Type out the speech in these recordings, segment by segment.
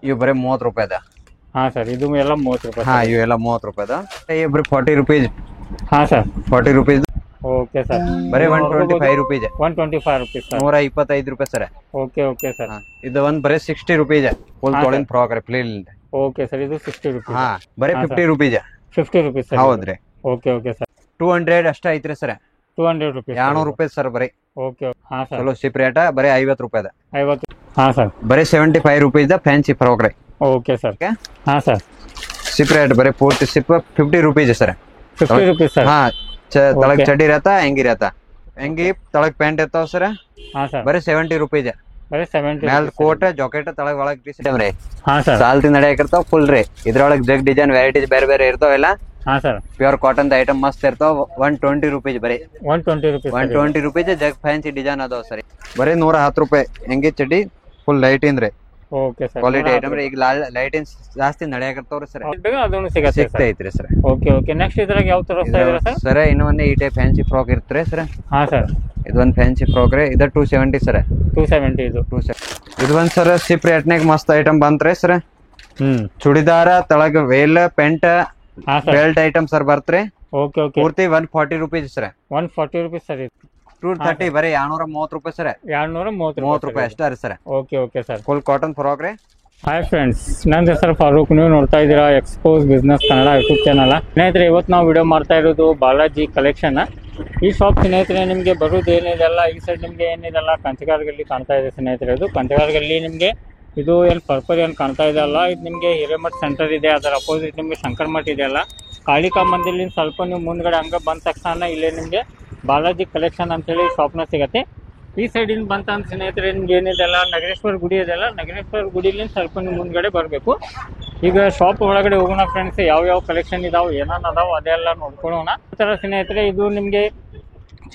ಇವು ಬರೀ 30 ರೂಪಾಯಿದ. ಹಾ ಸರ್, ಇದು ಎಲ್ಲ 30 ರೂಪಾಯಿ. ಹಾ, ಇವೆಲ್ಲ 30 ರೂಪಾಯಿದ. ಇವು ಬರೀ 40 ರುಪೀಸ್. ಹಾ ಸರ್, 40 ರುಪೀಸ್. Okay sir. ಬರೀ 125 ರುಪೀಸ್. 125 rupees sir. 125 ರೂಪಾಯಿ ಸರ್. Okay okay sir. ಇದು ಒಂದ್ ಬರೀ 60 ರುಪೀಸ್. ಫುಲ್ ತೊಳಿನ ಫ್ರಾಕ್ ರೀ, ಪ್ಲೇನ್. ಓಕೆ ಸರ್, ಇದು 60 ರುಪೀಸ್. ಹಾ, ಬರೀ 50 ರುಪೀಸ್. 50 rupees sir. ಹೌದ್ರಿ. Okay okay sir. 200 ಅಷ್ಟ ಐತ್ರಿ ಸರ್. 200 ರುಪೀಸ್. 200 ರೂಪಾಯಿ ಸರ್ ಬರೀ. ಓಕೆ. ಹಾ ಸರ್, ಚಲೋ ಶಿಪ್ ರೇಟ. ಬರೀ 50 ರೂಪಾಯಿದ. 50. ಹಾ ಸರ್, ಬರೀ 75 ರೂಪೀಸ್ ಫ್ಯಾನ್ಸಿ ಫ್ರಾಕ್ ರೀ. Okay sir. ಹಾ ಸರ್, ಶಿಪ್ ರೇಟ್ ಬರೀ ಪೂರ್ತಿ ship 50 rupees sir. 50 rupees sir. ಹಾ, ತಳಗ್ ಚಡ್ಡಿ रहता ಹೆಂಗಿ रहता ಹೆಂಗಿ ತಳಗ್ ಪ್ಯಾಂಟ್ ಇರ್ತಾವ ಸರ್. ಹಾ ಸರ್, ಬರೀ 70 ರೂಪೀಸ್. ಬರೀ 70. ಮ್ಯಾಲ್ ಕೋಟ್ ಜಾಕೆಟ್ ತಳಗ್ ಒಳಗ್ ಟಿ ಶರ್ಟ್ ರೀ. ಹಾ ಸರ್, ಸಾಲ್ತಿ ನಡೆಯಕಿರ್ತಾವ ಫುಲ್ ರೀ. ಇದ್ರೊಳಗ್ ಜಗ್ ಡಿಸೈನ್ ವೆರೈಟೀಸ್ ಬೇರೆ ಬೇರೆ ಇರ್ತಾವೆಲ್ಲ. ಹಾ ಸರ್, ಪ್ಯೂರ್ ಕಾಟನ್ ಐಟಮ್ ಮಸ್ತ್ ಇರ್ತಾವ. 120 ರೂಪೀಸ್ ಬರೀ. 120 ರೂಪೀಸ್. 120 ರೂಪೀಸ್ ಜಗ್ ಫ್ಯಾನ್ಸಿ ಡಿಸೈನ್ ಅದಾವ ಸರಿ. ಬರೀ 110 ರೂಪಾಯಿ ಹೆಂಗಿ ಚಡ್ಡಿ ಫುಲ್ ಲೈಟ್ ಇಂದ್ರಿ. ಓಕೆ ಸರ್, ಕ್ವಾಲಿಟಿ ಐಟಮ್ ರೀ. ಈಗ ಲೈಟ್ ಇನ್ ಜಾಸ್ತಿ ನಡೆಯಕರ್ತಾವ್ರಿ ಸರ್. ಅದನ್ನು ಸಿಗತ್ತೆ ಸರ್. ಐತ್ರಿ ಸರ್. Okay okay. ನೆಕ್ಸ್ಟ್ ಇದ್ರಾಗ ಯಾವ ತೋರಿಸ್ತಾ ಇದ್ದೀರಾ ಸರ್? ಸರ್ ಇನ್ನು ಒಂದೇ ಈ ಟೈಪ್ ಫ್ಯಾನ್ಸಿ ಫ್ರಾಕ್ ಇರ್ತಾರೆ ಸರ್. ಹಾ ಸರ್, ಇದೊಂದು ಫ್ಯಾನ್ಸಿ ಫ್ರಾಕ್ ರೀ. ಇದು 270 ಸರ್. 270 ಇದು. ಇದು ಒಂದ್ ಸರ್ ಸಿಪ್ ರೇಟ್ನಾಗ ಮಸ್ತ್ ಐಟಮ್ ಬಂತ್ರಿ ಸರ್. ಚೂಡಿದಾರ ತಳಗ veil pant belt item sir ಬರ್ತ್ರಿ. Okay okay. ಪೂರ್ತಿ 140 ರೂಪೀಸ್ ಸರ್. 140 rupees sir. 230 ಬರೀ 230 ರೂಪಾಯಿ ಸರ್. 230 ರೂಪಾಯಿ ಅಷ್ಟೇ ರೀ sir. Okay okay sir. Full cotton frock ರೀ. ಹಾಯ್ ಫ್ರೆಂಡ್ಸ್, ನನ್ನ ಹೆಸರು ಫಾರೂಕ್. ನೀವು ನೋಡ್ತಾ ಇದ್ದೀರಾ expose business Kannada YouTube channel. ಸ್ನೇಹಿತರೆ, ಇವತ್ತು ನಾವು ವಿಡಿಯೋ ಮಾಡ್ತಾ ಇರೋದು ಬಾಲಾಜಿ ಕಲೆಕ್ಷನ್. ಈ ಶಾಪ್ ಸ್ನೇಹಿತರೆ ನಿಮಗೆ ಬರೋದು ಏನಿದೆಲ್ಲ ಈ ಸೈಡ್ ನಿಮಗೆ ಏನಿದೆಲ್ಲ ಕಂಚಗಾರಗಲ್ಲಿ ಕಾಣ್ತಾ ಇದೆ ಸ್ನೇಹಿತರೆ. ಇದು ಕಂಚಗಾರಗಲ್ಲಿ ನಿಮಗೆ ಇದು ಏನು ಪರ್ಪಲ್ ಏನು ಕಾಣ್ತಾ ಇದೆ ಅಲ್ಲ, ಇದು ನಿಮಗೆ ಹಿರೇಮಠ್ ಸೆಂಟರ್ ಇದೆ. ಅದರ ಅಪೋಸಿಟ್ ನಿಮಗೆ ಶಂಕರ್ ಮಠ ಇದೆ ಅಲ್ಲ, ಕಾಳಿಕಾ ಮಂದಿರ್ಲಿಂದ ಸ್ವಲ್ಪ ನೀವು ಮುಂದ್ಗಡೆ ಹಂಗೆ ಬಂದ ತಕ್ಷಣ ಇಲ್ಲೇ ನಿಮಗೆ ಬಾಲಾಜಿ ಕಲೆಕ್ಷನ್ ಅಂತೇಳಿ ಶಾಪ್ನ ಸಿಗತ್ತೆ. ಈ ಸೈಡಿಂದ ಬಂತ ಅಂತ ಸ್ನೇಹಿತರೆ ನಿಮ್ಗೆ ಏನಿದೆಲ್ಲ ನಗರೇಶ್ವರ ಗುಡಿ ಇದೆಲ್ಲ, ನಗರೇಶ್ವರ ಗುಡಿಲಿಂದ ಸ್ವಲ್ಪ ನೀವು ಮುಂದ್ಗಡೆ ಬರಬೇಕು. ಈಗ ಶಾಪ್ ಒಳಗಡೆ ಹೋಗೋಣ ಫ್ರೆಂಡ್ಸ್. ಯಾವ ಕಲೆಕ್ಷನ್ ಇದಾವೆ, ಏನೇನು ಅದಾವೆ ಅದೆಲ್ಲ ನೋಡ್ಕೊಳ್ಳೋಣ. ಈ ಥರ ಸ್ನೇಹಿತರೆ ಇದು ನಿಮಗೆ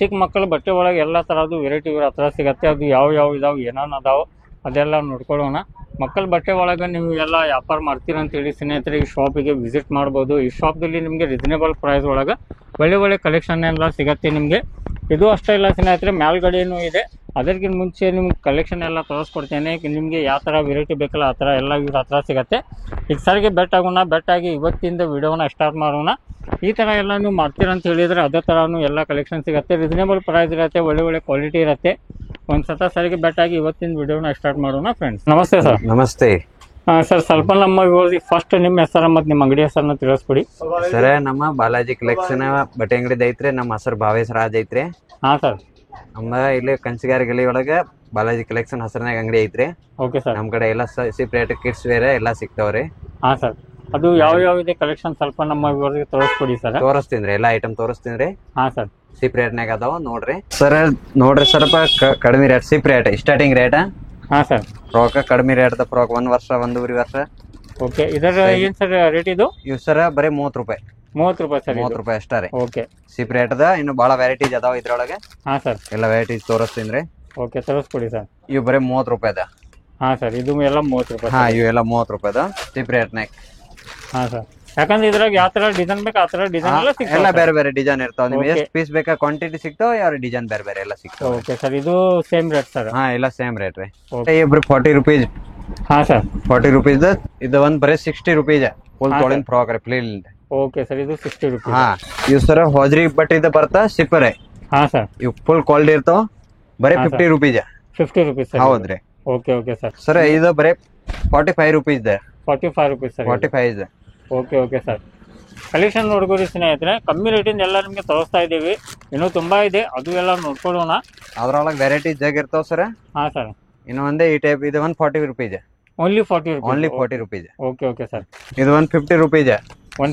ಚಿಕ್ಕ ಮಕ್ಕಳ ಬಟ್ಟೆ ಒಳಗೆ ಎಲ್ಲ ಥರದ್ದು ವೆರೈಟಿ ಇವ್ರ ಹತ್ರ ಸಿಗತ್ತೆ. ಅದು ಯಾವ ಇದಾವೆ, ಏನೇನು ಅದಾವೆ ಅದೆಲ್ಲ ನೋಡ್ಕೊಳ್ಳೋಣ. ಮಕ್ಕಳ ಬಟ್ಟೆ ಒಳಗೆ ನೀವು ಎಲ್ಲ ವ್ಯಾಪಾರ ಮಾಡ್ತೀರ ಅಂತೇಳಿ ಸ್ನೇಹಿತರೆ ಈ ಶಾಪಿಗೆ ವಿಸಿಟ್ ಮಾಡ್ಬೋದು. ಈ ಶಾಪ್ದಲ್ಲಿ ನಿಮಗೆ ರೀಸನೇಬಲ್ ಪ್ರೈಸ್ ಒಳಗೆ ಒಳ್ಳೆ ಕಲೆಕ್ಷನ್ ಎಲ್ಲ ಸಿಗತ್ತೆ ನಿಮಗೆ. ಇದು ಅಷ್ಟೇ ಇಲ್ಲ ಸ್ನೇಹಿತರೆ, ಮೇಲ್ಗಡೆನೂ ಇದೆ. ಅದಕ್ಕಿಂತ ಮುಂಚೆ ನಿಮ್ಗೆ ಕಲೆಕ್ಷನ್ ಎಲ್ಲ ತೋರಿಸ್ಕೊಡ್ತೇನೆ. ನಿಮಗೆ ಯಾವ ಥರ ವೆರೈಟಿ ಬೇಕಲ್ಲ ಆ ಥರ ಎಲ್ಲ ಇವ್ರ ಹತ್ರ ಸಿಗತ್ತೆ. ಈಗ ಸರ್ಗೆ ಬೆಟ್ಟಾಗಿ ಇವತ್ತಿಂದ ವಿಡಿಯೋನ ಸ್ಟಾರ್ಟ್ ಮಾಡೋಣ. ಈ ಥರ ಎಲ್ಲ ನೀವು ಮಾಡ್ತೀರ ಅಂತ ಹೇಳಿದರೆ ಅದೇ ಥರನೂ ಎಲ್ಲ ಕಲೆಕ್ಷನ್ ಸಿಗುತ್ತೆ. ರೀಸನೇಬಲ್ ಪ್ರೈಸ್ ಇರುತ್ತೆ, ಒಳ್ಳೆ ಕ್ವಾಲಿಟಿ ಇರುತ್ತೆ. ಒಂದ್ಸತ ಸರಿಗೆ ಬೆಟ್ಟಾಗಿ ಇವತ್ತಿನ ವಿಡಿಯೋನ ಸ್ಟಾರ್ಟ್ ಮಾಡೋಣ ಫ್ರೆಂಡ್ಸ್. ನಮಸ್ತೆ ಸರ್. ನಮಸ್ತೆ ಸರ್. ಸ್ವಲ್ಪ ನಮ್ಮ ಫಸ್ಟ್ ನಿಮ್ಮ ಹೆಸರು ಮತ್ತು ನಿಮ್ಮ ಅಂಗಡಿ ಹೆಸರನ್ನ ತಿಳಿಸ್ಕೊಡಿ ಸರ್. ನಮ್ಮ ಬಾಲಾಜಿ ಕಲೆಕ್ಷನ್ ಬಟ್ಟೆ ಅಂಗಡಿ ಐತ್ರಿ. ನಮ್ಮ ಹೆಸರು ಭಾವೇಶ್ ರಾಜ್ ಐತ್ರಿ. ಹಾ ಸರ್. ನಮ್ಮ ಇಲ್ಲಿ ಕಂಚಿಗಾರ ಗಲಿ ಒಳಗೆ ಬಾಲಾಜಿ ಕಲೆಕ್ಷನ್ ಹೆಸರಿನಾಗ ಅಂಗಡಿ ಐತ್ರಿ. Okay sir. ನಮ್ ಕಡೆ ಎಲ್ಲ ಸೀಪ್ರೇಟ್ ಕಿಡ್ಸ್ ವೇರ್ ಎಲ್ಲ ಸಿಗ್ತಾವ್ರಿ. ಹಾ ಸರ್. ಅದು ಯಾವ ಇದೆ ಕಲೆಕ್ಷನ್ ಸ್ವಲ್ಪ ನಮ್ಮ ಇವರಿಗೆ ತೋರಿಸ್ಕೊಡಿ ಸರ್. ತೋರಿಸ್ತೀನಿ ಎಲ್ಲ ಐಟಮ್ ತೋರಿಸ್ತೀನಿ. ಹಾ ಸರ್. ಸಿಪ್ ರೇಟ್ನಾಗ ಅದಾವ ನೋಡ್ರಿ ಸರ್. ನೋಡ್ರಿ ಸ್ವಲ್ಪ ಕಡಿಮೆ rate cheap rate starting rate. ಹಾ ಸರ್. ಫ್ರಾಕ್ ಕಡಿಮೆ ರೇಟ್ ಫ್ರಾಕ್ 1 ವರ್ಷ 1.5 ವರ್ಷ. ಓಕೆ. ಇದರ ಏನ್ ಸರ್ ರೇಟ್ ಇದು? ಇವ್ ಸರ್ ಬರೀ 30 ರೂಪಾಯಿ. 30 ರೂಪಾಯಿ ಸರ್. 30 ರೂಪಾಯಿ ಅಷ್ಟೇ ರೀ. ಓಕೆ. ಸಿಪ್ ರೇಟ್ ಅದ. ಇನ್ನು ಬಹಳ ವೆರೈಟೀಸ್ ಅದಾವ ಇದ್ರೊಳಗೆ. ಹಾ ಸರ್. ಎಲ್ಲ ವೆರೈಟೀಸ್ ತೋರಿಸ್ತೀನಿ. ಓಕೆ, ತೋರಿಸ್ಕೊಡಿ ಸರ್. ಇವು ಬರೀ 30 ರೂಪಾಯಿ ಅದ. ಹಾ ಸರ್. ಇದು ಎಲ್ಲ 30 ರೂಪಾಯಿ. ಹಾ, ಇವೆಲ್ಲ 30 ರೂಪಾಯಿ ಅದ ಸಿಪ್ ರೇಟ್ನಾಗ. ಹಾ ಸರ್. ಯಾಕಂದ್ರೆ ಇದ್ರಾಗ ಯಾವ ತರ ಡಿಸೈನ್ ಬೇಕು ಆ ತರ ಡಿಸೈನ್ ಎಲ್ಲ ಸಿಗ್ತಾವ. ಎಲ್ಲ ಬೇರೆ ಡಿಸೈನ್ ಇರ್ತಾವ. ನಿಮ್ಗೆ ಎಷ್ಟು ಪೀಸ್ ಬೇಕಾ ಕ್ವಾಂಟಿಟಿ ಸಿಗ್ತಾವ. ಯಾವ ಡಿಸೈನ್ ಬೇರೆ ಎಲ್ಲ ಸಿಗ್ತಾವ. Okay sir. ಇದು ಸೇಮ್ ರೇಟ್ ಸರ್? ಹಾ, ಎಲ್ಲ ಸೇಮ್ ರೇಟ್ ರೀ. ಇಬ್ರು 40 ರೂಪೀಸ್. ಹಾ ಸರ್. 40 ರೂಪೀಸ್. ಇದು ಒಂದ್ ಬರೀ 60 ರೂಪೀಸ್ ಫುಲ್ ತೊಳಿನ ಫ್ರಾಕ್ ರೀ, ಪ್ಲೇನ್. Okay sir. ಇದು 60 ರೂಪೀಸ್. ಹಾ, ಇವ್ ಸರ್ ಹೋಜ್ರಿ ಬಟ್ ಇದು ಬರ್ತಾ ಸಿಪ್ಪರ್. ಹಾ ಸರ್. ಇವ್ ಫುಲ್ ಕ್ವಾಲಿಟಿ ಇರ್ತಾವ. ಬರೀ 50 ರೂಪೀಸ್. 50 rupees sir. ಹೌದ್ರಿ. Okay okay sir. ಸರ್ ಇದು ಬರೀ 45 rupees. 45 rupees sir. 45. Okay sir. Collection ನೋಡ್ಬೋದು ಸ್ನೇಹಿತರೆ, ಕಮ್ಮಿ ರೇಟಿಂದ ಎಲ್ಲ ನಿಮಗೆ ತೋರಿಸ್ತಾ ಇದ್ದೀವಿ. ಇನ್ನೂ ತುಂಬಾ ಇದೆ, ಅದು ಎಲ್ಲ ನೋಡ್ಕೊಳ್ಳೋಣ. ಅದ್ರೊಳಗೆ ವೆರೈಟಿ ಜಗ್ ಇರ್ತಾವ ಸರ್. ಹಾ ಸರ್. ಇನ್ನು ಒಂದೇ ಈ ಟೈಪ್ ಇದು 140 rupees. Only 40 rupees. Only 40 rupees. Okay sir. ಇದು 150 ರೂಪೀಸ್.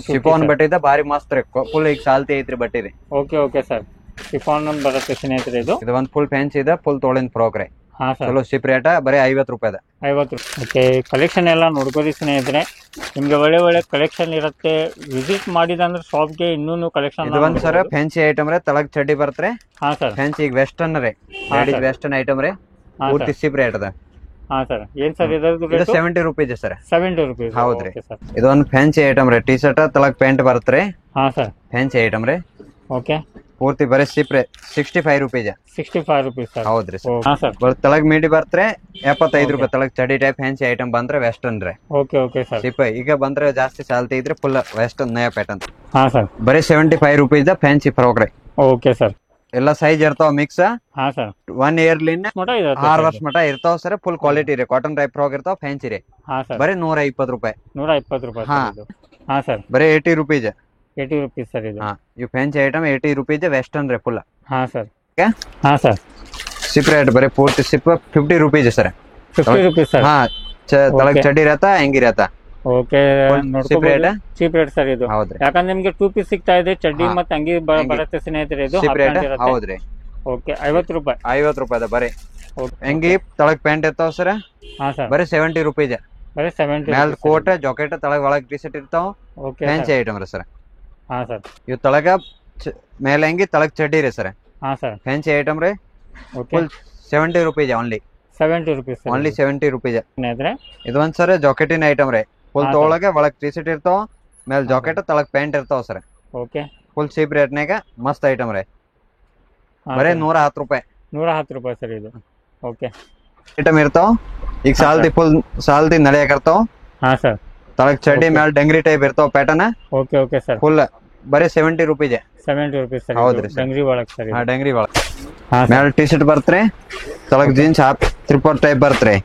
ಶಿಫಾನ್ ಬಟ್ಟೆ ಇದೆ, ಭಾರಿ ಮಸ್ತ್ ರೀ. ಫುಲ್ ಈಗ ಸಾಲ್ತಿ ಐತ್ರಿ ಬಟ್ಟೆ ರೀ. Okay sir. ಶಿಫಾನ್ ಬರುತ್ತೆ ಸ್ನೇಹಿತರೆ. ಇದು ಒಂದ್ ಫುಲ್ ಫ್ಯಾನ್ಸಿ ಇದೆ, ಫುಲ್ ತೊಳಿನ ಫ್ರಾಕ್ ರೀ. ಹಾ ಸರ್. ಚಲೋ ಶಿಪ್ ರೇಟ್ ಬರೀ 50 ರೂಪಾಯಿ. 50. ಓಕೆ. ಕಲೆಕ್ಷನ್ ಎಲ್ಲ ನೋಡ್ಕೋರಿ ಸ್ನೇಹಿತರೆ, ನಿಮ್ಗೆ ಒಳ್ಳೆ ಕಲೆಕ್ಷನ್ ಇರುತ್ತೆ. ವಿಸಿಟ್ ಮಾಡಿದಂದ್ರೆ ಶಾಪ್ಗೆ ಇನ್ನೂ ಕಲೆಕ್ಷನ್. ಇದು ಒಂದ್ ಸರ್ ಫ್ಯಾನ್ಸಿ ಐಟಮ್ ರೀ. ತಳಗ್ ಚಡ್ಡಿ ಬರ್ತ್ರಿ. ಹಾ ಸರ್. ಫ್ಯಾನ್ಸಿ ಈಗ ವೆಸ್ಟರ್ನ್ ರೀ. ವೆಸ್ಟರ್ನ್ ಐಟಮ್ ರೀ. ಪೂರ್ತಿ ಶಿಪ್ ರೇಟ್ ಅದ. ಹಾ ಸರ್. ಏನ್ ಸರ್ ಇದರದ್ದು ರೇಟ್? 70 rupees sir. 70 ರೂಪೀಸ್. ಹೌದ್ರಿ. ಇದು ಒಂದ್ ಫ್ಯಾನ್ಸಿ ಐಟಮ್ ರೀ. ಟಿ ಶರ್ಟ್ ತಳಗ್ ಪ್ಯಾಂಟ್ ಬರ್ತ್ರಿ. ಹಾ ಸರ್. ಫ್ಯಾನ್ಸಿ ಐಟಮ್ ರೀ. ಓಕೆ. ಪೂರ್ತಿ ಬರೀ ಸಿಪ್ರೆ 65 ರೂಪೀಸ್ 65 rupees ಸರ್. ಹೌದ್ರಿ ಸರ್. ಹಾ ಸರ್. ತಳಗ್ ಮೀಡಿ ಬರ್ತ್ರೆ 75 ರೂಪಾಯಿ. ತಳಗ್ ಚಡಿ ಟೈಪ್ ಫ್ಯಾನ್ಸಿ ಐಟಮ್ ಬಂದ್ರೆ ವೆಸ್ಟರ್ನ್ ರೀ. Okay okay sir. ಸಿಪ್ಪ ಈಗ ಬಂದ್ರೆ ಜಾಸ್ತಿ ಚಾಲ್ತಿ ಇದ್ರೆ ಫುಲ್ ವೆಸ್ಟರ್ನ್ ನಯ ಪ್ಯಾಟರ್ನ್. ಹಾ ಸರ್. ಬರೀ 75 ರೂಪೀಸ್ ಫ್ಯಾನ್ಸಿ ಫ್ರಾಕ್ ರೀ. Okay sir. ಎಲ್ಲ ಸೈಜ್ ಇರ್ತಾವ ಮಿಕ್ಸ್. ಹಾ ಸರ್. 1 ಇಯರ್ಲಿಂದ ಮಟ ಇದೆ 6 ವರ್ಷ ಮಟ ಇರ್ತಾವ ಸರ್. ಫುಲ್ ಕ್ವಾಲಿಟಿ ರೀ. ಕಾಟನ್ ಟೈಪ್ ಫ್ರಾಕ್ ಇರ್ತಾವ ಫ್ಯಾನ್ಸಿ ರೀ. ಹಾ ಸರ್. ಬರೀ 120 ರೂಪಾಯಿ. 120 ರೂಪಾಯಿ ಹಾ. ಸರ್ ಇದು. ಹಾ ಸರ್. ಬರೀ 80 ರೂಪೀಸ್. 80 rupees ಸರ್ ಇದು. ಹಾ ಇವು ಫ್ಯಾನ್ಸಿ ಐಟಮ್ 80 ರೂಪೀಸ್ ವೆಸ್ಟರ್ನ್ ರೀ ಫುಲ್. ಹಾ ಸರ್. ಹಾ ಸರ್. ಸಿಪ್ ರೇಟ್ ಬರೀ ಪೂರ್ತಿ cheap 50 rupees sir. 50 rupees sir. ಹಾ ತಳಗ್ Okay. ಚಡ್ಡಿ ಇರತ್ತಾ ಹೆಂಗಿರತ್ತಾ. ಓಕೆ ನೋಡ್ಕೋಬಹುದು. ಚೀಪ್ ರೇಟ್ ಸರ್ ಇದು. ಹೌದ್ರಿ. ಯಾಕಂದ್ರೆ ನಿಮ್ಗೆ 2 piece ಸಿಗ್ತಾ ಇದೆ. ಚಡ್ಡಿ ಹಾ. ಮತ್ತೆ ಅಂಗಿ ಬರುತ್ತೆ ಸ್ನೇಹಿತರೆ ಇದು. ಸಿಪ್ ರೇಟ್ ಹೌದ್ರಿ. ಓಕೆ 50 ರೂಪಾಯಿ. 50 ರೂಪಾಯಿ ಬರೀ. ಓಕೆ. ಹೆಂಗಿ ತಳಗ್ ಪ್ಯಾಂಟ್ ಇರ್ತಾವ ಸರ್. ಹಾ ಸರ್. ಬರೀ 70 ರೂಪೀಸ್. ಬರೀ 70 ಮ್ಯಾಲ್ rupees ಕೋಟ್ ಜಾಕೆಟ್ ತಳಗ್ ಒಳಗ್ ಟಿ ಶರ್ಟ್ ಇರ್ತಾವ. Okay fancy sir. ಐಟಮ್ ರೀ ಸರ್. ಹಾ ಸರ್. ಇವ್ ತಳಗ ಮೇಲೆ ಹೆಂಗಿ ತಳಗ್ ಚಡ್ಡಿ ರೀ ಸರ್. ಹಾ ಸರ್. ಫ್ಯಾನ್ಸಿ ಐಟಮ್ ರೀ. Okay full 70 rupees only. 70 rupees sir. Only 70 rupees. ಸ್ನೇಹಿತರೆ ಇದು ಒಂದ್ ಸರ್ ಜಾಕೆಟಿನ ಐಟಮ್ ರೀ. ಫುಲ್ ಹಾ, ತೊಳಗೆ ಒಳಗ್ ಟಿ ಶರ್ಟ್ ಇರ್ತಾವ. ಮೇಲ್ ಜಾಕೆಟ್ ತಳಗ್ ಪ್ಯಾಂಟ್ ಇರ್ತಾವ ಸರ್. ಓಕೆ. ಫುಲ್ ಚೀಪ್ ರೇಟ್ನಾಗ ಮಸ್ತ್ ಐಟಮ್ ರೀ. ಹಾ ಬರೀ ಸರ್. 110 ರೂಪಾಯಿ 110 ರೂಪಾಯಿ ಸರ್ ಇದು. ಓಕೆ. ಐಟಮ್ ಇರ್ತಾವ. ಈಗ ಹಾ, ಸಾಲ್ತಿ ಫುಲ್ ಸಾಲ್ತಿ ನಡೆಯಕರ್ತಾವ. ಹಾ ಸರ್. ತಳಗ್ ಚಡ್ಡಿ Okay. ಮ್ಯಾಲ್ ಡಂಗ್ರಿ ಟೈಪ್ ಇರ್ತಾವ pattern. Okay okay sir. Full ಬರೀ 70 ರೂಪೀಸ್. 70 rupees sir. ಹೌದ್ರಿ ಸರ್. ಡಂಗ್ರಿ ಒಳಗ್ ಸರ್ ಹಾ ಇದು. ಡಂಗ್ರಿ ಒಳಗ್ ಹಾ ಸರ್. ಮ್ಯಾಲ್ ಟಿ ಶರ್ಟ್ ಬರ್ತ್ರಿ. ತಳಗ್ ಜೀನ್ಸ್ ಹಾಫ್ ತ್ರಿಪೋರ್ ಟೈಪ್ ಬರ್ತ್ರಿ.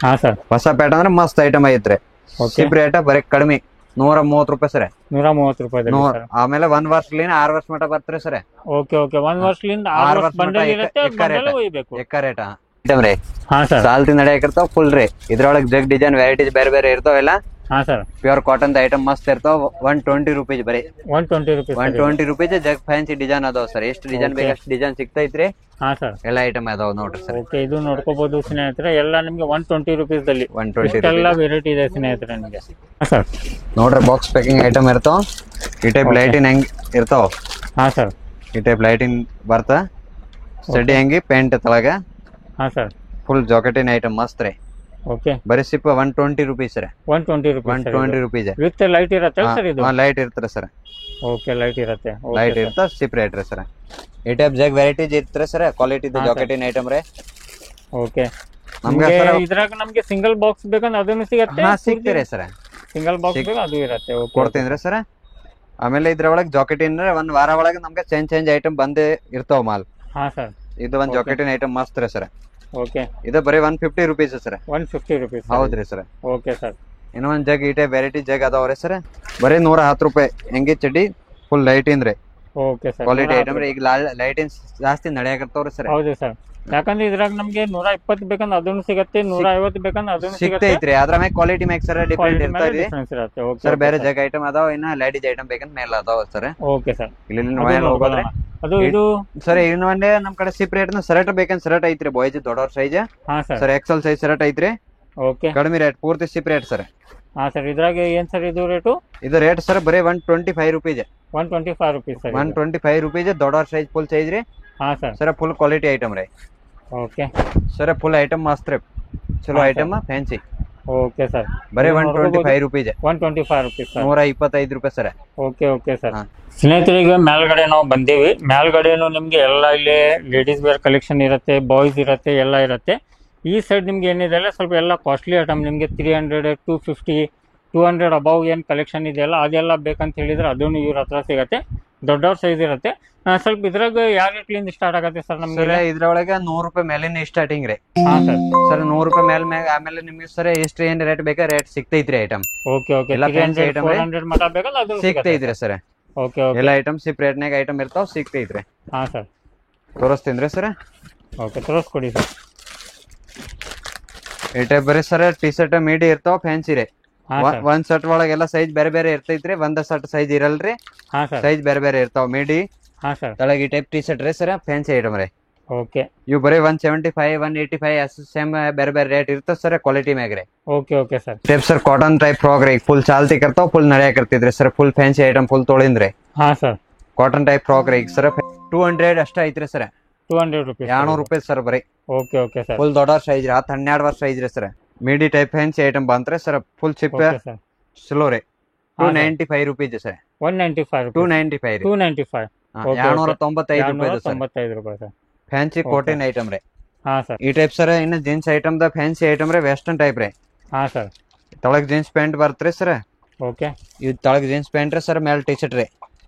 ಹಾ ಸರ್. ಹೊಸ ಪ್ಯಾಟರ್ನ್ ಅಂದ್ರೆ ಮಸ್ತ್ ಐಟಮ್ ಐತ್ರಿ. ಓಕೆ. ಚೀಪ್ ರೇಟ್ ಬರೀ ಕಡಿಮೆ 130 ರೂಪಾಯಿ ಸರ್. 130 ರೂಪಾಯಿ ಸರ್. ಆಮೇಲೆ 1 ವರ್ಷಲಿನ 6 ವರ್ಷ ಮಟ ಬರ್ತ್ರಿ ಸರ್. Okay okay. 1 ವರ್ಷದಿಂದ 6 ಆರು ವರ್ಷ ವರ್ಷ ಬಂಡಲ್ ಮಟ್ಟ ಇರುತ್ತೆ. ಎಕ್ಕ ಬಂಡಲ್ ರೇಟ. ಒಯ್ಬೇಕು. ಎಕ್ಕ ರೇಟ್ ಐಟಮ್ ರೀ. ಹಾ ಸರ್. ಸಾಲ್ತಿ ನಡೆಯಕರ್ತಾವ ಫುಲ್ ರೀ. ಇದ್ರೊಳಗ್ ಜಗ್ ಡಿಸೈನ್ ವೆರೈಟೀಸ್ ಬೇರೆ ಬೇರೆ ಇರ್ತಾವೆಲ್ಲ. ಹಾ ಸರ್. ಪ್ಯೂರ್ ಕಾಟನ್ ಐಟಮ್ ಮಸ್ತ್ ಇರ್ತಾವ. 120 ರೂಪೀಸ್ ಬರೀ. 120 rupees ಸರ್ ಇದು. 120 ರೂಪೀಸ್ ಜಗ್ ಫ್ಯಾನ್ಸಿ ಡಿಸೈನ್ ಅದಾವ ಸರ್. ಎಷ್ಟು ಡಿಸೈನ್ Okay. ಬೇಕು ಅಷ್ಟು ಡಿಸೈನ್ ಸಿಗ್ತೈತ್ರಿ. ಹಾ ಸರ್. ಎಲ್ಲ ಐಟಮ್ ಅದಾವ ನೋಡ್ರಿ ಸರ್. ಓಕೆ. ಇದು ನೋಡ್ಕೋಬಹುದು ಸ್ನೇಹಿತರೆ. ಎಲ್ಲ ನಿಮ್ಗೆ 120 rupees ದಲ್ಲಿ 120 ಇಷ್ಟೆಲ್ಲ ವೆರೈಟಿ ಇದೆ ಸ್ನೇಹಿತರೆ ನಿಮಗೆ. ಹಾ ಸರ್. ನೋಡ್ರಿ ಬಾಕ್ಸ್ ಪ್ಯಾಕಿಂಗ್ ಐಟಮ್ ಇರ್ತಾವ. ಈ ಟೈಪ್ Okay. ಲೈಟಿನ್ ಹೆಂಗ್ ಇರ್ತಾವ. ಹಾ ಸರ್. ಈ ಟೈಪ್ ಲೈಟಿನ್ ಬರ್ತಾ ಚಡ್ಡಿ ಹೆಂಗಿ ಪ್ಯಾಂಟ್ ತಳಗ ಹಾ ಸರ್. ಫುಲ್ ಜಾಕೆಟಿನ ಐಟಮ್ ಮಸ್ತ್ ರೀ. ಓಕೆ. ಬರೀ cheap 120 rupees sir. 120 rupees sir 120 ಇದು. ರೂಪೀಸ್. ವಿತ್ ಲೈಟ್ ಇರುತ್ತೆ ಸರ್ ಇದು. ಲೈಟ್ ಇರ್ತಾರೆ ಸರ್. ಓಕೆ ಲೈಟ್ ಇರುತ್ತೆ. ಲೈಟ್ ಇರ್ತಾ ಸಿಪ್ ರೇಟ್ ರೀ ಸರ್. ಈ ಟೈಪ್ ಜಗ್ ವೆರೈಟೀಸ್ ಇರ್ತಾರೆ ಸರ್. ಕ್ವಾಲಿಟಿ ಹಾ, ಜಾಕೆಟಿನ ಐಟಮ್ ರೀ. ಓಕೆ. ನಮ್ಗೆ ನಮ್ಗೆ ಸರ್ ಇದ್ರಾಗ ನಮ್ಗೆ ಸಿಂಗಲ್ ಬಾಕ್ಸ್ ಬೇಕಂದ್ರೆ ಅದನ್ನು ಸಿಗುತ್ತೆ. ಹಾ ಸಿಗ್ತೀರಿ ಸರ್. ಸಿಂಗಲ್ ಬಾಕ್ಸ್ ಸಿಗ್- ಬೇಕು ಅದು ಇರುತ್ತೆ. ಓಕೆ. ಕೊಡ್ತೀನಿ ಸರ್. ಆಮೇಲೆ ಇದ್ರೊಳಗೆ ಜಾಕೆಟಿನ ಒಂದ್ ವಾರ ಒಳಗೆ ನಮ್ಗೆ ಚೇಂಜ್ ಐಟಮ್ ಬಂದೇ ಇರ್ತಾವ ಮಾಲ್. ಹಾ ಸರ್. ಇದು ಒಂದ್ Okay. ಜಾಕೆಟಿನ ಐಟಮ್ ಮಸ್ತ್ ರೀ ಸರ್. ಓಕೆ. ಇದು ಬರೀ 150 ರೂಪೀಸ್ ಸರ್. 150 rupees sir. ಹೌದ್ರಿ ಸರ್. Okay sir. ಇನ್ನೂ ಒಂದ್ ಜಗ್ ಈ ಟೈಪ್ ವೆರೈಟಿ ಜಗ್ ಅದಾವ್ರಿ ಸರ್. ಬರೀ 110 ರೂಪಾಯಿ. ಹೆಂಗಿ ಚಡ್ಡಿ ಫುಲ್ ಲೈಟಿನ್ ರೀ. Okay sir. ಕ್ವಾಲಿಟಿ ಐಟಮ್ ರೀ. ಈಗ ಲೈಟಿನ್ ಜಾಸ್ತಿ ನಡೆಯಕತ್ತವ್ರಿ ಸರ್. ಹೌದು ಸರ್. ಯಾಕಂದ್ರೆ ಇದ್ರಾಗ ನಮ್ಗೆ 120 ಬೇಕಂದ್ರೆ ಅದನ್ನು ಸಿಗತ್ತೆ. 150 ಬೇಕಂದ್ರೆ ಅದನ್ನು ಸಿಗತ್ತೆ. ಸಿಗ್ತೈತ್ರಿ. ಅದ್ರ ಮ್ಯಾಗ ಕ್ವಾಲಿಟಿ ಮ್ಯಾಗ ಸರ್ ಡಿಪೆಂಡ್ ಇರ್ತಾವ್ರಿ ಡಿಫರೆನ್ಸ್ ಇರುತ್ತೆ. Okay sir. ಬೇರೆ ಜಗ್ ಐಟಮ್ ಅದಾವ. ಇನ್ನ ಲೇಡೀಸ್ ಐಟಮ್ ಬೇಕಂತ ಮೇಲೆ ಅದಾವ ಸರ್. Okay sir. ಇಲ್ಲಿ ಅದು ಮೇಲೆ ಹೋಗೋದ್ರಿ ಅದು ಇದು. ಸರ್. ಇನ್ನು ಒಂದೇ ನಮ್ ಕಡೆ ಸಿಪ್ ರೇಟ್ ಶರ್ಟ್ ಬೇಕಂತ ಶರ್ಟ್ ಐತ್ರಿ. ಬಾಯ್ಸ್ ದೊಡ್ಡವ್ರ ಸೈಜ್ ಹಾ sir. Sir. XL size shirt ಐತ್ರಿ. ಓಕೆ. ಕಡಿಮೆ ರೇಟ್ ಪೂರ್ತಿ ಸಿಪ್ ರೇಟ್ ಸರ್. ಹಾ ಸರ್. ಇದ್ರಾಗ ಏನ್ ಸರ್ ಇದು ರೇಟು? ಇದು ರೇಟ್ ಸರ್ ಬರೀ 125 ರೂಪೀಸ್. 125 rupees sir. 125 ರೂಪೀಸ್. ದೊಡ್ಡವ್ರ ಸೈಜ್ ಫುಲ್ ಸೈಜ್ ರೀ ಹಾ sir. Sir. Full quality item ರೀ ಓಕೆ ಸರ್. ಫುಲ್ ಐಟಮ್ ಮಸ್ತ್ ರೀ. ಚಲೋ ಹಾ, ಐಟಮ್ ಫ್ಯಾನ್ಸಿ. Okay sir. ಬರೀ 125 ರೂಪೀಸ್. 125 rupees sir. 125 ರೂಪಾಯಿ ಸರ್. Okay okay sir. ಹಾ. ಸ್ನೇಹಿತರಿಗೆ ಮೇಲ್ಗಡೆ ನಾವು ಬಂದೀವಿ. ಮೇಲ್ಗಡೆನು ನಿಮ್ಗೆ ಎಲ್ಲ ಇಲ್ಲಿ ಲೇಡೀಸ್ ವೇರ್ ಕಲೆಕ್ಷನ್ ಇರುತ್ತೆ, ಬಾಯ್ಸ್ ಇರುತ್ತೆ, ಎಲ್ಲ ಇರುತ್ತೆ. ಈ ಸೈಡ್ ನಿಮ್ಗೆ ಏನಿದೆ ಅಲ್ಲ ಸ್ವಲ್ಪ ಎಲ್ಲ ಕಾಸ್ಟ್ಲಿ ಐಟಮ್ ನಿಮಗೆ 300, 250, 200 ಅಬೌವ್ ಏನು ಕಲೆಕ್ಷನ್ ಇದೆಯಲ್ಲ ಅದೆಲ್ಲ ಬೇಕಂತ ಹೇಳಿದ್ರೆ ಅದನ್ನು ಇವ್ರ ಹತ್ರ ಸಿಗತ್ತೆ. ದೊಡ್ಡವ್ರ ಸೈಜ್ ಇರುತ್ತೆ. ಸ್ವಲ್ಪ ಇದ್ರಾಗ ಯಾವ ರೇಟ್ಲಿಂದ ಸ್ಟಾರ್ಟ್ ಆಗತ್ತೆ ಸರ್ ನಮ್ಗೆ? ಸರ್ ಇದ್ರೊಳಗೆ 100 ರೂಪಾಯಿ ಮೇಲಿನ ಸ್ಟಾರ್ಟಿಂಗ್ ರೀ. ಹಾ ಸರ್. ಸರ್ 100 ರೂಪಾಯಿ ಮ್ಯಾಗ ಆಮೇಲೆ ನಿಮ್ಗೆ ಸರ್ ಎಷ್ಟು ಏನ್ ರೇಟ್ ಬೇಕಾ ರೇಟ್ ಸಿಗ್ತೈತ್ರಿ ಐಟಮ್. Okay okay. ಎಲ್ಲ fancy item 400 ಮಟ ಬೇಕಲ್ಲ ಅದು ಸಿಗ್ತೈತ್ರಿ ಸರ್. Okay okay. ಎಲ್ಲ ಐಟಮ್ ಸಿಪ್ ರೇಟ್ನಾಗ ಐಟಮ್ ಇರ್ತಾವ ಸಿಗ್ತೈತ್ರಿ. ಹಾ ಸರ್. ತೋರಿಸ್ತೀನಿ ಸರ್. ಓಕೆ ತೋರಿಸ್ಕೊಡಿ ಸರ್. ಈ ಟೈಪ್ ಬರೀ ಸರ್ ಟಿ ಶರ್ಟ್ ಮೀಡಿ ಇರ್ತಾವ ಫ್ಯಾನ್ಸಿ ರೀ. ಹಾ ಸರ್. ಒಂದ್ ಶರ್ಟ್ ಒಳಗೆ ಎಲ್ಲ ಸೈಜ್ ಬೇರೆ ಬೇರೆ ಇರ್ತೈತ್ರಿ. ಒಂದ ಶರ್ಟ್ ಸೈಜ್ ಇರಲ್ರಿ. ಹಾ ಸರ್. ಸೈಜ್ ಬೇರೆ ಬೇರೆ ಇರ್ತಾವ ಮೀಡಿ. ಹಾ ಸರ್. ತಳಗ ಈ ಟೈಪ್ ಟಿ ಶರ್ಟ್ ರೀ ಸರ್. ಫ್ಯಾನ್ಸಿ ಐಟಮ್ ರೀ. ಓಕೆ. ಇವು ಬರೀ 175, 185 ಸೇಮ್ ಬೇರೆ ಬೇರೆ ರೇಟ್ ಇರ್ತದೆ ಸರ್. ಕ್ವಾಲಿಟಿ ಮ್ಯಾಗ ರೀ. Okay okay sir. Type sir cotton type frock ರೀ. ಫುಲ್ ಚಾಲ್ತಿ ಕರ್ತಾವ ಫುಲ್ ನಡೆಯಕರ್ತಿದ್ರಿ sir. Full fancy item full ತೊಳಿಂದ್ರಿ. ಹಾ ಸರ್. ಕಾಟನ್ ಟೈಪ್ ಫ್ರಾಕ್ ರೀ. ಈಗ ಸರ್ 200 ಅಷ್ಟ ಐತ್ರಿ ಸರ್. 200 rupees. 200 ರೂಪಾಯಿ ಸರ್ ಬರೀ. Okay okay sir. ಫುಲ್ ದೊಡ್ಡ ಸೈಜ್ ರೀ. 12 ವರ್ಷ ಸೈಜ್ ರೀ sir. Midi type fancy item ಬಂತ್ರೆ sir. Full cheap okay sir. Slow ರೀ. 295 ರೂಪೀಸ್ ಸರ್. 195 rupees. 295 ರೀ. 295. 295 ರೂಪಾಯಿ ಸರ್. 295 ರೂಪಾಯಿ ಸರ್. ಫ್ಯಾನ್ಸಿ ಕಾಟನ್ ಐಟಮ್ ರೀ. ಹಾ ಸರ್. ಈ ಟೈಪ್ ಸರ್ ಇನ್ನು ಜೀನ್ಸ್ ಐಟಮ್ ದ ಫ್ಯಾನ್ಸಿ ಐಟಮ್ ರೀ, ವೆಸ್ಟರ್ನ್ ಟೈಪ್ ರೀ. ಹಾ ಸರ್. ತಳಗ್ ಜೀನ್ಸ್ ಪ್ಯಾಂಟ್ ಬರ್ತ್ರಿ ಸರ್. ಓಕೆ. ಇದು ತಳಗ್ ಜೀನ್ಸ್ ಪ್ಯಾಂಟ್ ರೀ ಸರ್, ಮೇಲೆ ಟಿ ಶರ್ಟ್ ರೀ.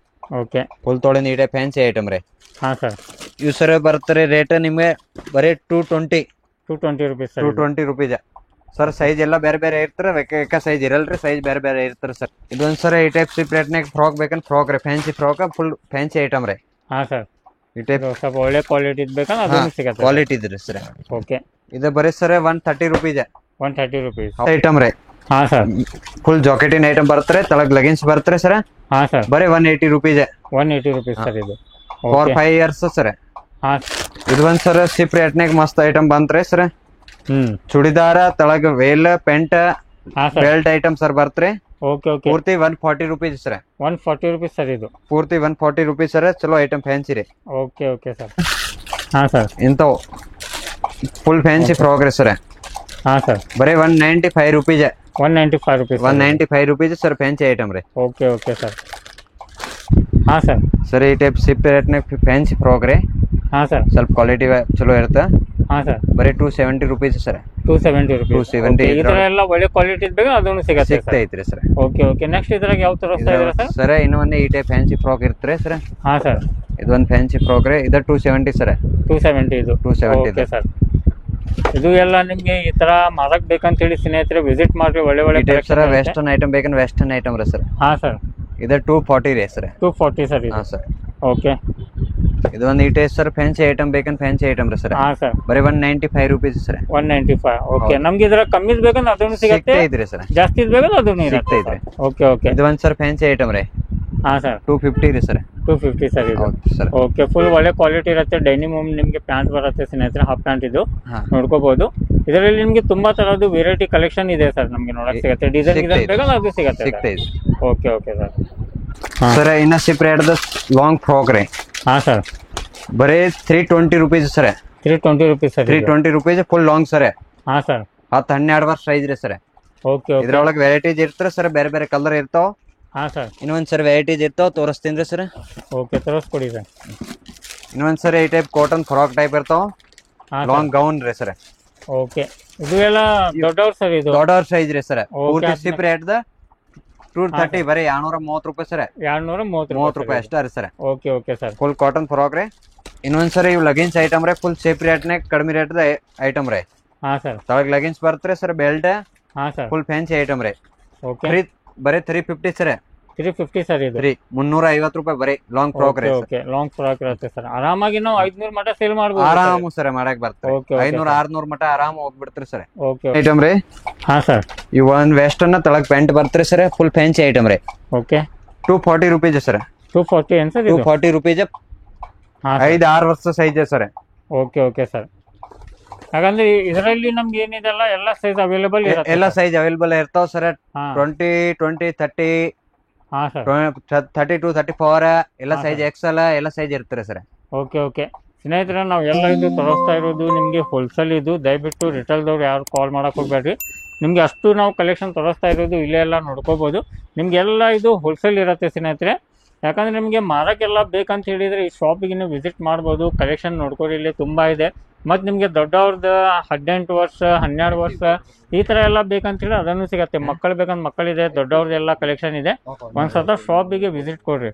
ಓಕೆ. ಫುಲ್ ತೊಳೆದ ಈ ಟೈಪ್ ಫ್ಯಾನ್ಸಿ ಐಟಮ್ ರೀ. ಹಾ ಸರ್. ಇವು ಸರ್ ಬರ್ತಾರೆ ರೇಟ್ ನಿಮಗೆ ಬರೀ 220 rupees sir. 220 rupees sir. Size ಎಲ್ಲ ಬೇರೆ ಬೇರೆ ಇರ್ತಾರೆ, ಏಕ ಸೈಜ್ ಇರಲ್ರಿ, ಸೈಜ್ ಬೇರೆ ಬೇರೆ ಇರ್ತಾರೆ ಸರ್. ಇದೊಂದು ಸರ್ ಈ ಟೈಪ್ ಸಿಪ್ ರೇಟ್ನಾಗ ಫ್ರಾಕ್ ಬೇಕಂದ್ರೆ ಫ್ರಾಕ್ ರೀ, fancy frock, full fancy item ರೀ. ಹಾ ಸರ್. ಈ ಟೈಪ್ ಸ್ವಲ್ಪ ಒಳ್ಳೆ ಕ್ವಾಲಿಟಿ ಬೇಕಂದ್ರೆ ಅದನ್ನು ಸಿಗುತ್ತೆ. ಕ್ವಾಲಿಟಿ ಇದ್ರಿ ಸರ್. ಓಕೆ. ಇದು ಬರೀ ಸರ್ 130 ರೂಪೀಸ್. 130 ರೂಪೀಸ್ ಐಟಮ್ ರೀ. ಹಾ ಸರ್. ಫುಲ್ ಜಾಕೆಟಿನ್ ಐಟಮ್ ಬರ್ತಾರೆ, ತಳಗ್ ಲಗಿನ್ಸ್ ಬರ್ತಾರೆ ಸರ್. ಹಾ ಸರ್. ಬರೀ 180 ರೂಪೀಸ್. 180 ರೂಪೀಸ್ ಸರ್ ಇದು. For 5 years sir. ಹಾ. ಇದು ಒಂದ್ ಸರ್ ಸಿಪ್ ರೇಟ್ನಾಗ ಮಸ್ತ್ ಐಟಮ್ ಬಂತ್ರಿ ಸರ್. ಚೂಡಿದಾರ ತಳಗ veil pant belt item sir ಬರ್ತ್ರಿ. Okay okay. ಪೂರ್ತಿ 140 ರೂಪೀಸ್ ಸರ್. 140 ರೂಪೀಸ್ ಸರ್ ಇದು. ಪೂರ್ತಿ 140 ರೂಪೀಸ್ ಸರ್. ಚಲೋ ಐಟಮ್ ಫ್ಯಾನ್ಸಿ ರೀ. Okay okay sir. ಹಾ ಸರ್. ಇಂಥವು ಫುಲ್ ಫ್ಯಾನ್ಸಿ ಫ್ರಾಕ್ ರೀ ಸರ್. ಹಾ ಸರ್. ಬರೀ 195 rupees. 195 rupees. 195 rupees sir, fancy item ರೀ. Okay okay sir. ಹಾ ಸರ್. ಸರ್ ಈ ಟೈಪ್ ಸಿಪ್ ರೇಟ್ನಾಗ ಫ್ಯಾನ್ಸಿ ಫ್ರಾಕ್ ರೀ. ಹಾ ಸರ್. ಸ್ವಲ್ಪ ಕ್ವಾಲಿಟಿ ಚಲೋ ಇರುತ್ತೆ. ಹಾ ಸರ್. ಬರೀ 270 ರೂಪೀಸ್ ಸರ್. 270 ರೂಪೀಸ್. 270. ಈ ತರ ಎಲ್ಲ ಒಳ್ಳೆ ಕ್ವಾಲಿಟಿ ಬೇಕು ಅದನ್ನು ಸಿಗ್ತೈತ್ರಿ ಸರ್. Okay okay. ನೆಕ್ಸ್ಟ್ ಇದ್ರಾಗ ಯಾವ ತೋರಿಸ್ತಾ ಇದ್ದೀರಾ ಸರ್? ಸರ್ ಇನ್ನೊಂದು ಈ ಟೈಪ್ ಫ್ಯಾನ್ಸಿ ಫ್ರಾಕ್ ಇರ್ತಾರೆ ಸರ್. ಹಾ ಸರ್. ಇದೊಂದು ಫ್ಯಾನ್ಸಿ ಫ್ರಾಕ್ ರೀ. ಇದು 270 ಸರ್. 270 ಇದು. 270. Okay sir. ಇದು ಎಲ್ಲ ನಿಮ್ಗೆ ಈ ತರ ಮಾರಕ್ ಬೇಕಂತ ಹೇಳಿ ಸ್ನೇಹಿತರೆ ವಿಸಿಟ್ ಮಾಡ್ರಿ. ಒಳ್ಳೆ ಒಳ್ಳೆ ಸರ್ ವೆಸ್ಟರ್ನ್ ಐಟಮ್ ಬೇಕಂದ್ರೆ ವೆಸ್ಟರ್ನ್ ಐಟಮ್ ರೀ ಸರ್. ಹಾ ಸರ್. ಇದು 240 ರೀ ಸರ್. 240 ಸರ್ ಇದು. ಹಾ ಸರ್. ಓಕೆ. ಇದು ಒಂದು ಈ ಟೈಪ್ ಸರ್ ಫ್ಯಾನ್ಸಿ ಐಟಮ್ ಬೇಕಂದ್ರೆ ಫ್ಯಾನ್ಸಿ ಐಟಮ್ ರೀ ಸರ್. ಹಾ ಸರ್. ಬರೀ 195 ರೂಪೀಸ್ ಸರ್. 195. ಓಕೆ. ನಮ್ಗೆ ಇದ್ರ ಕಮ್ಮಿ ಬೇಕಂದ್ರೆ ಅದನ್ನು ಸಿಗುತ್ತೆ. ಇದ್ರಿ ಸರ್. ಜಾಸ್ತಿ ಬೇಕಂದ್ರೆ ಅದನ್ನು ಸಿಗ್ತೈತ್ರಿ. Okay okay. ಇದು ಒಂದು ಸರ್ ಫ್ಯಾನ್ಸಿ ಐಟಮ್ ರೀ. ಹಾ ಸರ್. 250 ರೀ ಸರ್. 250 ಸರ್ ಇದು. ಸರ್. ಓಕೆ. ಫುಲ್ ಒಳ್ಳೆ ಕ್ವಾಲಿಟಿ ಇರುತ್ತೆ. ಡೈನಿಮ್ ನಿಮ್ಗೆ ಪ್ಯಾಂಟ್ ಬರುತ್ತೆ ಸ್ನೇಹಿತರೆ, ಹಾಫ್ ಪ್ಯಾಂಟ್ ಇದು ನೋಡ್ಕೋಬಹುದು. ಇದರಲ್ಲಿ ನಿಮ್ಗೆ ತುಂಬಾ ತರದ್ದು ವೆರೈಟಿ ಕಲೆಕ್ಷನ್ ಇದೆ ಸರ್, ನಮ್ಗೆ ನೋಡಕ್ ಸಿಗುತ್ತೆ. ಡಿಸೈನ್ ಬೇಕಂದ್ರೆ ಅದು ಸಿಗುತ್ತೆ. Okay okay sir. ಸರ್ ಇನ್ನ ಸಿಪ್ ರೇಟ್ ಲಾಂಗ್ ಫ್ರಾಕ್ ರೀ. ಹಾ ಸರ್. ಬರೀ 320 rupees sir. 320 rupees sir. 320 rupees full long sir. ಹಾ ಸರ್. 10-12 ವರ್ಷ ಸೈಜ್ ರೀ ಸರ್. Okay okay. ಇದ್ರೊಳಗೆ ವೆರೈಟೀಸ್ ಇರ್ತಾರೆ ಸರ್, ಬೇರೆ ಬೇರೆ ಕಲರ್ ಇರ್ತಾವ. ಹಾ ಸರ್. ಇನ್ನೊಂದ್ ಸರ್ ವೆರೈಟೀಸ್ ಇರ್ತಾವ, ತೋರಿಸ್ತೀನಿ ರೀ ಸರ್. ಓಕೆ ತೋರಿಸ್ಕೊಡಿ ಸರ್. ಇನ್ನೊಂದ್ ಸರ್ ಈ ಟೈಪ್ ಕಾಟನ್ ಫ್ರಾಕ್ ಟೈಪ್ ಇರ್ತಾವ, ಲಾಂಗ್ ಗೌನ್ ರೀ ಸರ್. ಓಕೆ. ಇದು ಎಲ್ಲ ದೊಡ್ಡವ್ರ ಸರ್, ಇದು ದೊಡ್ಡವ್ರ ಸೈಜ್ ರೀ ಸರ್. ಪೂರ್ತಿ ಸಿಪ್ ರೇಟ್ 230 ಬರೀ 230 ರೂಪಾಯಿ ಸರ್. 230 ರೂಪಾಯಿ ಅಷ್ಟೇ ರೀ sir. Okay okay sir. Full cotton frock ರೀ. ಇನ್ನೊಂದ್ ಸರ್ ಇವ್ ಲಗಿನ್ಸ್ ಐಟಮ್ ರೀ. ಫುಲ್ ಸೇಫ್ ರೇಟ್ನಾಗ ಕಡಿಮೆ ರೇಟ್ ಐಟಮ್ ರೀ. ಹಾ ಸರ್. ತಳಗ್ ಲಗಿನ್ಸ್ ಬರ್ತಾರೆ ಸರ್, ಬೆಲ್ಟ್. ಹಾ ಸರ್. ಫುಲ್ ಫ್ಯಾನ್ಸಿ ಐಟಮ್ ರೀ. ಓಕೆ. ಬರೀ 350 ಸರ್. 350 ಸರ್ ಇದು. 350 ರೂಪಾಯಿ ಬರೀ ಲಾಂಗ್ ಫ್ರಾಕ್ ರೀ. ಓಕೆ. ಲಾಂಗ್ ಫ್ರಾಕ್ ಇರುತ್ತೆ ಸರ್. ಆರಾಮಾಗಿ ನಾವು 500 ಮಟ ಸೇಲ್ ಮಾಡಬಹುದು. ಆರಾಮ ಸರ್ ಮಾಡಕ್ ಬರ್ತದೆ. ಓಕೆ. 500-600 ಮಟ ಆರಾಮ ಹೋಗ್ಬಿಡ್ತಾರೆ ಸರ್. ಓಕೆ. ಐಟಮ್ ರೀ. ಹಾ ಸರ್. ಇವ್ ಒಂದ್ ವೆಸ್ಟರ್ನ್ ತಳಗ್ ಪ್ಯಾಂಟ್ ಬರ್ತಾರೆ ಸರ್. ಫುಲ್ ಫ್ಯಾನ್ಸಿ ಐಟಮ್ ರೀ. ಓಕೆ. 240 rupees sir. 240 ಏನ್ ಸರ್? 240 ರೂಪೀಸ್. 5-6 ವರ್ಷ size sir. Okay okay sir. ಹಾಗಂದ್ರೆ ಇದರಲ್ಲಿ ನಮ್ಗೆ ಏನಿದೆಲ್ಲ ಎಲ್ಲ ಸೈಜ್ ಅವೈಲೇಬಲ್ ಇರುತ್ತೆ. ಎಲ್ಲ ಸೈಜ್ ಅವೈಲೇಬಲ್ ಇರ್ತಾವ ಸರ್. 20, 30, ಹಾ ಸರ್. 32, 34 ಎಲ್ಲ ಸೈಜ್, XL ಎಲ್ಲ ಸೈಜ್ ಇರ್ತಾರೆ ಸರ್. Okay okay. ಸ್ನೇಹಿತರೆ ನಾವು ಎಲ್ಲ ಇದು ತೋರಿಸ್ತಾ ಇರೋದು ನಿಮಗೆ ಹೋಲ್ಸೇಲ್ ಇದು. ದಯವಿಟ್ಟು ರಿಟೇಲ್ದವ್ರು ಯಾರು ಕಾಲ್ ಮಾಡಕ್ ಹೋಗ್ಬೇಡ್ರಿ. ನಿಮ್ಗೆ ಅಷ್ಟು ನಾವು ಕಲೆಕ್ಷನ್ ತೋರಿಸ್ತಾ ಇರೋದು ಇಲ್ಲೇ ಎಲ್ಲ ನೋಡ್ಕೋಬಹುದು. ನಿಮ್ಗೆಲ್ಲ ಇದು ಹೋಲ್ಸೇಲ್ ಇರುತ್ತೆ ಸ್ನೇಹಿತರೆ. ಯಾಕಂದ್ರೆ ನಿಮಗೆ ಮಾರಕ್ಕೆಲ್ಲ ಬೇಕಂತ ಹೇಳಿದ್ರೆ ಈ ಶಾಪಿಗೆ ನೀವು ವಿಸಿಟ್ ಮಾಡ್ಬೋದು. ಕಲೆಕ್ಷನ್ ನೋಡ್ಕೊರಿ, ಇಲ್ಲಿ ತುಂಬಾ ಇದೆ. ಮತ್ತು ನಿಮಗೆ ದೊಡ್ಡವ್ರದ್ದು 18 ವರ್ಷ 12 ವರ್ಷ ಈ ಥರ ಎಲ್ಲ ಬೇಕಂತ ಹೇಳಿ ಅದನ್ನು ಸಿಗುತ್ತೆ. ಮಕ್ಕಳು ಬೇಕಂತ ಮಕ್ಕಳಿದೆ, ದೊಡ್ಡವ್ರದ್ದೆಲ್ಲ ಕಲೆಕ್ಷನ್ ಇದೆ. ಒಂದ್ಸಲ ಶಾಪಿಗೆ ವಿಸಿಟ್ ಕೊಡ್ರಿ.